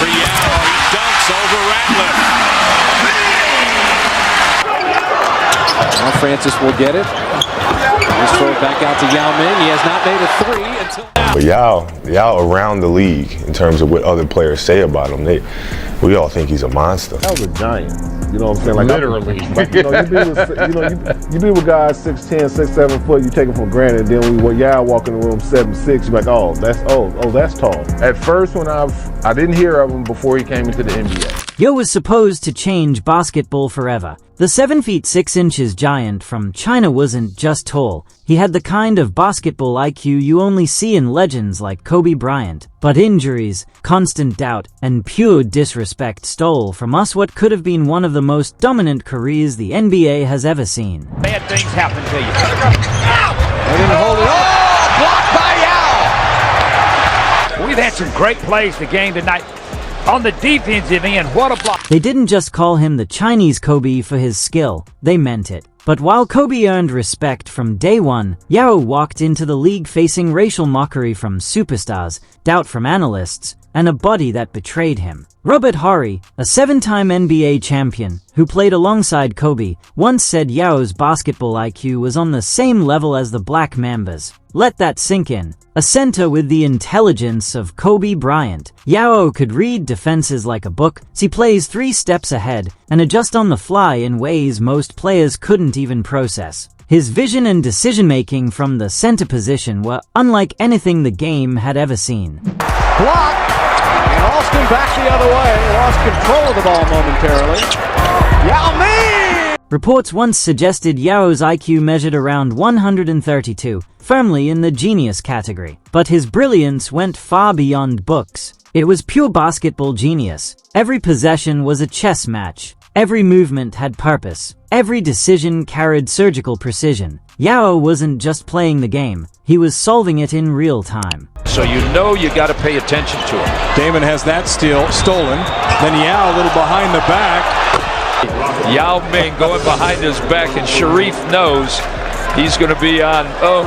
for Yao. He dunks over Ratliff. Now Francis will get it. Let's throw it back out to Yao Ming. He has not made a three until now. But Yao around the league in terms of what other players say about him, we all think he's a monster. That was a giant. You know what I'm saying? Like literally. Like, you be with guys 6'10", 6'7" foot. You take it for granted. Then when Yao walk in the room 7'6", you're like, oh, that's tall. At first, when I didn't hear of him before he came into the NBA. Yao was supposed to change basketball forever. The 7 feet 6 inches giant from China wasn't just tall. He had the kind of basketball IQ you only see in legends like Kobe Bryant. But injuries, constant doubt, and pure disrespect stole from us what could have been one of the most dominant careers the NBA has ever seen. Bad things happen to you. They didn't hold it. Oh, blocked by Yao. We've had some great plays the game tonight. On the defensive end, what a block. They didn't just call him the Chinese Kobe for his skill, they meant it. But while Kobe earned respect from day one, Yao walked into the league facing racial mockery from superstars, doubt from analysts, and a body that betrayed him. Robert Horry, a 7-time NBA champion who played alongside Kobe, once said Yao's basketball IQ was on the same level as the Black Mambas. Let that sink in. A center with the intelligence of Kobe Bryant, Yao could read defenses like a book, see plays 3 steps ahead, and adjust on the fly in ways most players couldn't even process. His vision and decision-making from the center position were unlike anything the game had ever seen. Blocked. And Austin back the other way. Lost control of the ball momentarily. Yao Ming! Reports once suggested Yao's IQ measured around 132, firmly in the genius category. But his brilliance went far beyond books. It was pure basketball genius. Every possession was a chess match. Every movement had purpose. Every decision carried surgical precision. Yao wasn't just playing the game, he was solving it in real time. So you know you got to pay attention to him. Damon has that steal stolen. Then Yao a little behind the back. Yao Ming going behind his back, and Sharif knows he's going to be on. Oh,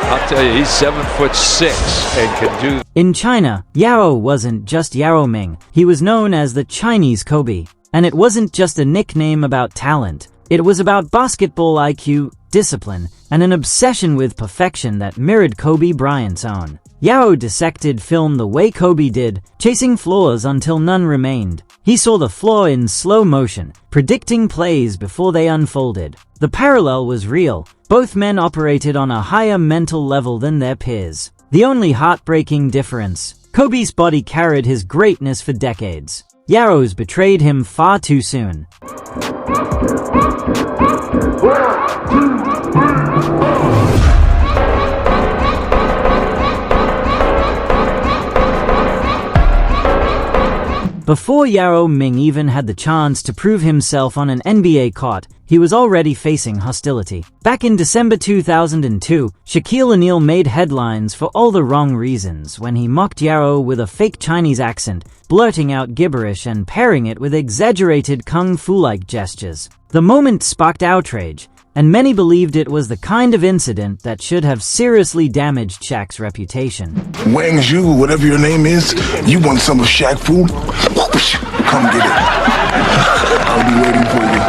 I'll tell you, he's 7'6" and can do. In China, Yao wasn't just Yao Ming. He was known as the Chinese Kobe. And it wasn't just a nickname about talent. It was about basketball IQ, discipline, and an obsession with perfection that mirrored Kobe Bryant's own. Yao dissected film the way Kobe did, chasing flaws until none remained. He saw the flaw in slow motion, predicting plays before they unfolded. The parallel was real. Both men operated on a higher mental level than their peers. The only heartbreaking difference: Kobe's body carried his greatness for decades. Yao's betrayed him far too soon. Before Yao Ming even had the chance to prove himself on an NBA court, he was already facing hostility. Back in December 2002, Shaquille O'Neal made headlines for all the wrong reasons when he mocked Yao with a fake Chinese accent, blurting out gibberish and pairing it with exaggerated kung fu-like gestures. The moment sparked outrage, and many believed it was the kind of incident that should have seriously damaged Shaq's reputation. Wang Zhu, whatever your name is, you want some of Shaq food? Come get it. I'll be waiting for you.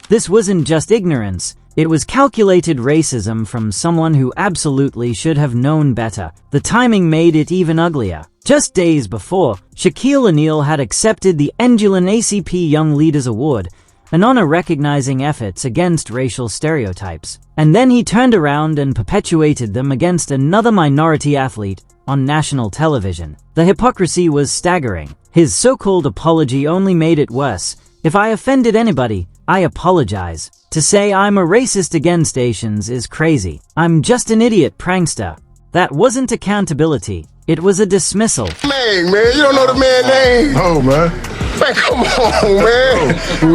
This wasn't just ignorance, it was calculated racism from someone who absolutely should have known better. The timing made it even uglier. Just days before, Shaquille O'Neal had accepted the NAACP Young Leaders Award, an honor recognizing efforts against racial stereotypes. And then he turned around and perpetuated them against another minority athlete on national television. The hypocrisy was staggering. His so-called apology only made it worse. If I offended anybody, I apologize. To say I'm a racist against Asians is crazy. I'm just an idiot prankster. That wasn't accountability. It was a dismissal. Man, you don't know the man's name? Oh, man. Man, come on, man.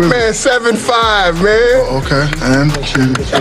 Man, 7'5", man. Oh, okay, and? Okay, 7'5".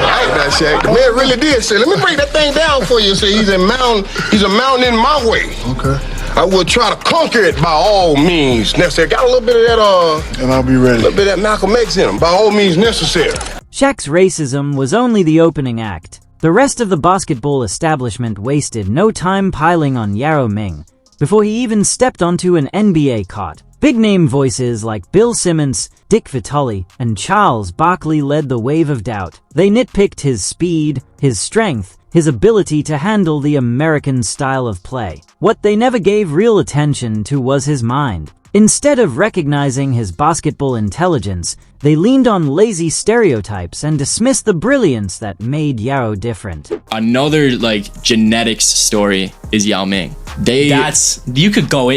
I ain't that Shaq. The man really did say, let me break that thing down for you. Say he's a mountain in my way. Okay. I will try to conquer it by all means necessary. Got a little bit of that, and I'll be ready. A little bit of that Malcolm X in him, by all means necessary. Shaq's racism was only the opening act. The rest of the basketball establishment wasted no time piling on Yao Ming. before he even stepped onto an NBA court. Big-name voices like Bill Simmons, Dick Vitale, and Charles Barkley led the wave of doubt. They nitpicked his speed, his strength, his ability to handle the American style of play. What they never gave real attention to was his mind. Instead of recognizing his basketball intelligence, they leaned on lazy stereotypes and dismissed the brilliance that made Yao different. Another genetics story is Yao Ming. You could go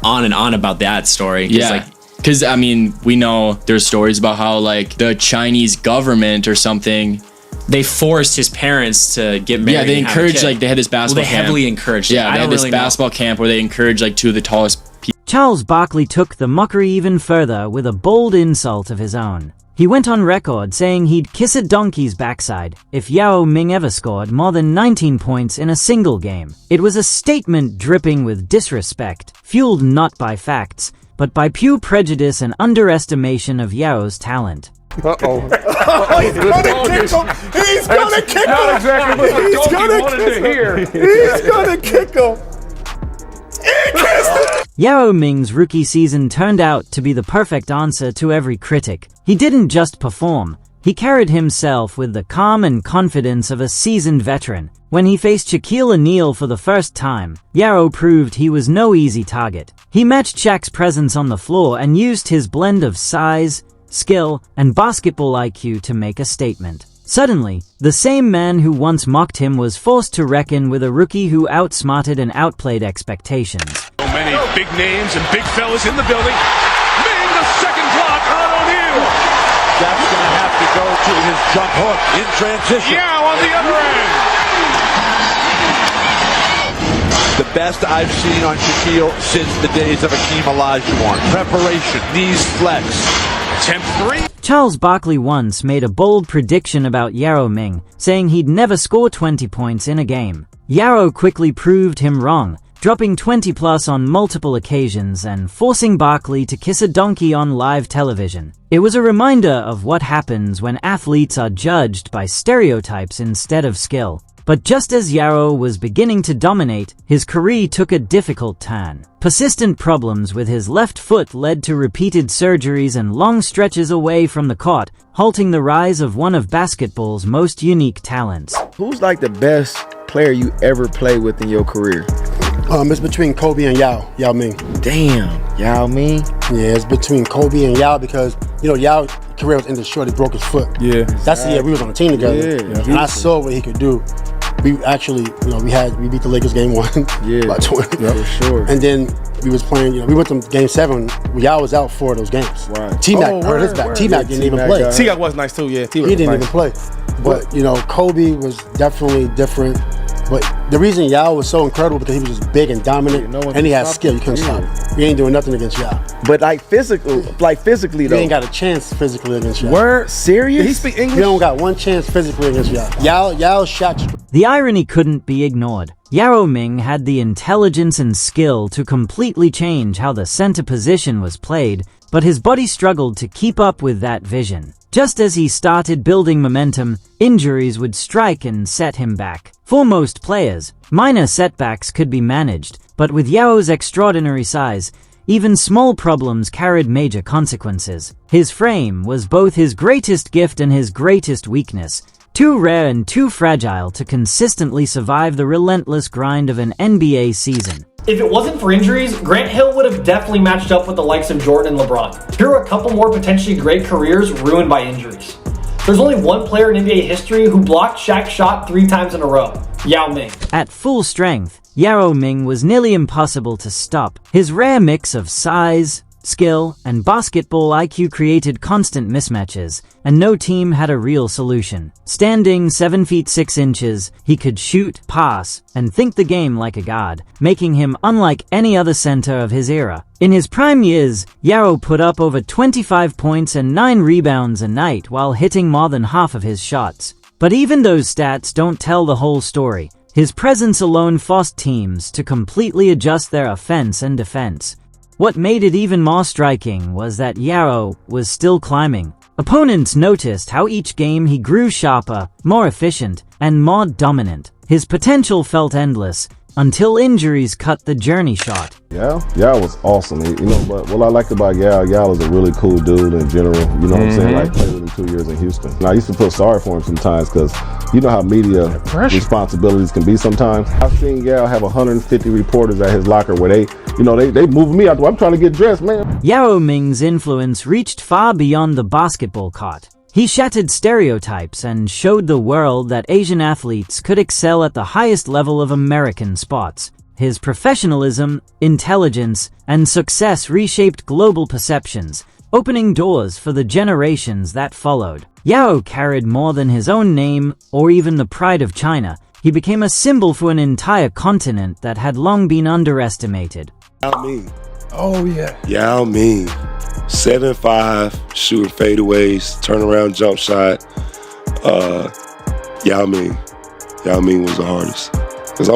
on and on about that story. Yeah. Because I mean, we know there's stories about how the Chinese government or something, they forced his parents to get married. Yeah, they encouraged they had this basketball camp. They heavily encouraged it. Yeah, they had this basketball camp where they encouraged two of the tallest people. Charles Barkley took the mockery even further with a bold insult of his own. He went on record saying he'd kiss a donkey's backside if Yao Ming ever scored more than 19 points in a single game. It was a statement dripping with disrespect, fueled not by facts, but by pure prejudice and underestimation of Yao's talent. Uh-oh. He's gonna kick him. He's gonna kick him. Not exactly what the donkey wanted to hear. He's gonna kick him. Yao Ming's rookie season turned out to be the perfect answer to every critic. He didn't just perform, he carried himself with the calm and confidence of a seasoned veteran. When he faced Shaquille O'Neal for the first time, Yao proved he was no easy target. He matched Shaq's presence on the floor and used his blend of size, skill, and basketball IQ to make a statement. Suddenly, the same man who once mocked him was forced to reckon with a rookie who outsmarted and outplayed expectations. So many big names and big fellas in the building. Ming, the second block on O'Neal. That's going to have to go to his jump hook in transition. Yao on the other end. The best I've seen on Shaquille since the days of Akeem Olajuwon. Preparation, knees flex. Attempt 3. Charles Barkley once made a bold prediction about Yao Ming, saying he'd never score 20 points in a game. Yao quickly proved him wrong, dropping 20+ on multiple occasions and forcing Barkley to kiss a donkey on live television. It was a reminder of what happens when athletes are judged by stereotypes instead of skill. But just as Yao was beginning to dominate, his career took a difficult turn. Persistent problems with his left foot led to repeated surgeries and long stretches away from the court, halting the rise of one of basketball's most unique talents. Who's the best player you ever played with in your career? It's between Kobe and Yao Ming. Damn, Yao Ming? Yeah, it's between Kobe and Yao because, Yao's career was ended short. He broke his foot. Yeah. That's the year we was on the team together. Yeah. And I saw what he could do. We actually, we beat the Lakers game 1. Yeah. By 20. Yeah, for sure. And then we was playing, we went to game 7. Yao was out 4 of those games. Right. T-Mac hurt his back. T-Mac didn't even play. T-Mac was nice too, yeah. He didn't even play. But, Kobe was definitely different. But the reason Yao was so incredible because he was just big and dominant, and he had skill. You couldn't stop him. You ain't doing nothing against Yao. But physically though, you ain't got a chance physically against Yao. Word? Serious? Did he speak English? You don't got one chance physically against Yao. Yao's shot. The irony couldn't be ignored. Yao Ming had the intelligence and skill to completely change how the center position was played, but his body struggled to keep up with that vision. Just as he started building momentum, injuries would strike and set him back. For most players, minor setbacks could be managed, but with Yao's extraordinary size, even small problems carried major consequences. His frame was both his greatest gift and his greatest weakness, too rare and too fragile to consistently survive the relentless grind of an NBA season. If it wasn't for injuries, Grant Hill would have definitely matched up with the likes of Jordan and LeBron. Here are a couple more potentially great careers ruined by injuries. There's only one player in NBA history who blocked Shaq's shot 3 times in a row, Yao Ming. At full strength, Yao Ming was nearly impossible to stop. His rare mix of size, skill, and basketball IQ created constant mismatches, and no team had a real solution. Standing 7 feet 6 inches, he could shoot, pass, and think the game like a guard, making him unlike any other center of his era. In his prime years, Yao put up over 25 points and 9 rebounds a night while hitting more than half of his shots. But even those stats don't tell the whole story. His presence alone forced teams to completely adjust their offense and defense. What made it even more striking was that Yao was still climbing. Opponents noticed how each game he grew sharper, more efficient, and more dominant. His potential felt endless, until injuries cut the journey short. Yao was awesome. But what I liked about Yao is a really cool dude in general. You know what I'm saying? Like, played with him 2 years in Houston. And I used to feel sorry for him sometimes because you know how media responsibilities can be sometimes. I've seen Yao have 150 reporters at his locker where they move me out. I'm trying to get dressed, man. Yao Ming's influence reached far beyond the basketball court. He shattered stereotypes and showed the world that Asian athletes could excel at the highest level of American sports. His professionalism, intelligence, and success reshaped global perceptions, opening doors for the generations that followed. Yao carried more than his own name or even the pride of China. He became a symbol for an entire continent that had long been underestimated. Yao Ming. Oh, yeah. Yao Ming. 7'5", shooting fadeaways, turnaround jump shot. Yao Ming. Yao Ming was the hardest. Because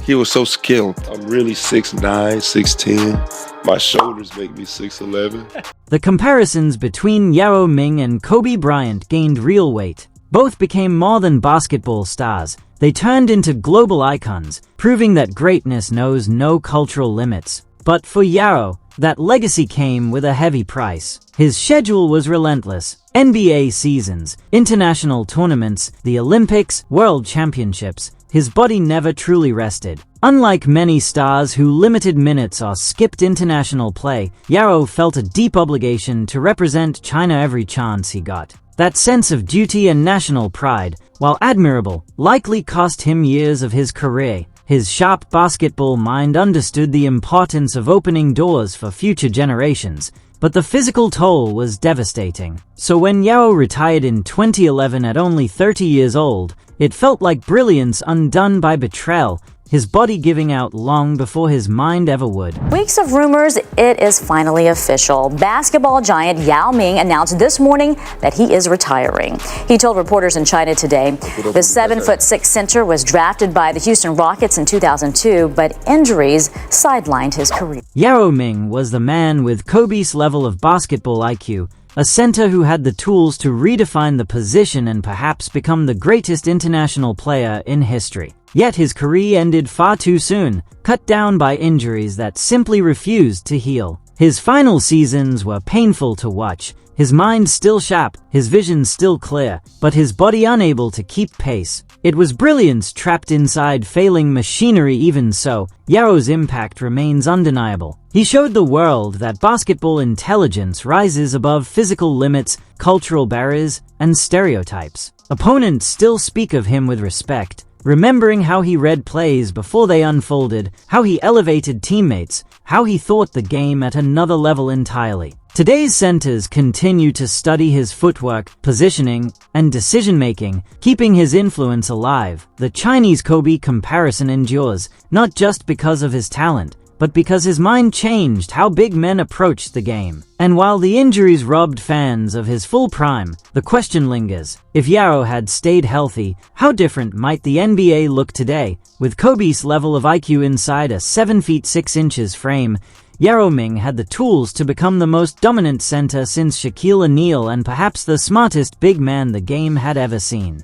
he was so skilled. I'm really 6'9", 6'10". My shoulders make me 6'11". The comparisons between Yao Ming and Kobe Bryant gained real weight. Both became more than basketball stars. They turned into global icons, proving that greatness knows no cultural limits. But for Yao, that legacy came with a heavy price. His schedule was relentless. NBA seasons, international tournaments, the Olympics, World Championships. His body never truly rested. Unlike many stars who limited minutes or skipped international play, Yao felt a deep obligation to represent China every chance he got. That sense of duty and national pride, while admirable, likely cost him years of his career. His sharp basketball mind understood the importance of opening doors for future generations, but the physical toll was devastating. So when Yao retired in 2011 at only 30 years old, it felt like brilliance undone by betrayal, his body giving out long before his mind ever would. Weeks of rumors, it is finally official. Basketball giant Yao Ming announced this morning that he is retiring. He told reporters in China today the 7'6" center was drafted by the Houston Rockets in 2002, but injuries sidelined his career. Yao Ming was the man with Kobe's level of basketball IQ, a center who had the tools to redefine the position and perhaps become the greatest international player in history. Yet his career ended far too soon, cut down by injuries that simply refused to heal. His final seasons were painful to watch, his mind still sharp, his vision still clear, but his body unable to keep pace. It was brilliance trapped inside failing machinery. Even so, Yao's impact remains undeniable. He showed the world that basketball intelligence rises above physical limits, cultural barriers, and stereotypes. Opponents still speak of him with respect, remembering how he read plays before they unfolded, how he elevated teammates, how he thought the game at another level entirely. Today's centers continue to study his footwork, positioning, and decision-making, keeping his influence alive. The Chinese Kobe comparison endures, not just because of his talent, but because his mind changed how big men approached the game. And while the injuries robbed fans of his full prime, the question lingers. If Yao had stayed healthy, how different might the NBA look today? With Kobe's level of IQ inside a 7'6" frame, Yao Ming had the tools to become the most dominant center since Shaquille O'Neal and perhaps the smartest big man the game had ever seen.